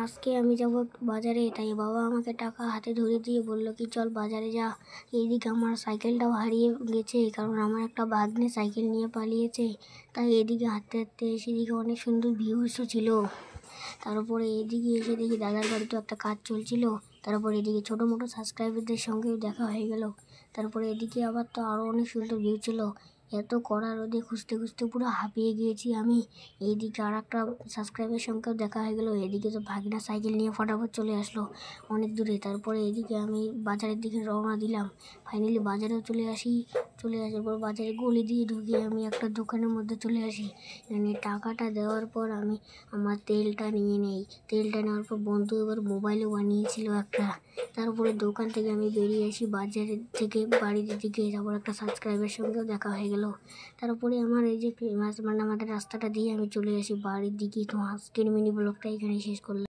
আজকে আমি যাব একটু বাজারে, তাই বাবা আমাকে টাকা হাতে ধরে দিয়ে বললো কি চল বাজারে যা। এইদিকে আমার সাইকেলটাও হারিয়ে গেছে, কারণ আমার একটা ভাগ্নে সাইকেল নিয়ে পালিয়েছে। তাই এদিকে হাঁটতে হাঁটতে সেদিকে অনেক সুন্দর ভিউসও ছিল। তারপরে এদিকে এসে দেখি দাদার বাড়িতেও একটা কাজ চলছিল। তারপরে এদিকে ছোটো মোটো সাবস্ক্রাইবারদের সঙ্গেও দেখা হয়ে গেল। তারপরে এদিকে আবার তো আরও অনেক সুন্দর ভিউ ছিল। এত কড়া রোদে খুঁজতে খুঁজতে পুরো হাঁপিয়ে গিয়েছি আমি। এইদিকে আর একটা সাবস্ক্রাইবের সঙ্গেও দেখা হয়ে গেলো। এদিকে তো ভাগনা সাইকেল নিয়ে ফটাফট চলে আসলো অনেক দূরে। তারপরে এদিকে আমি বাজারের দিকে রওনা দিলাম। ফাইনালি বাজারেও চলে আসার পর বাজারে গলি দিয়ে ঢুকে আমি একটা দোকানের মধ্যে চলে আসি। এখানে টাকাটা দেওয়ার পর আমি আমার তেলটা নিয়ে নেই। তেলটা নেওয়ার পর বন্ধু এবার মোবাইলও বানিয়েছিল একটা। তারপরে দোকান থেকে আমি বেরিয়ে আসি বাজারের থেকে বাড়ির দিকে। তারপর একটা সাবস্ক্রাইবের সঙ্গেও দেখা হয়ে গেল। তারপরে আমার এই যে ফেমাস আমাদের রাস্তাটা দিয়ে আমি চলে আসি বাড়ির দিকে। তো আজকের মিনি ব্লগটা এখানেই শেষ করলাম।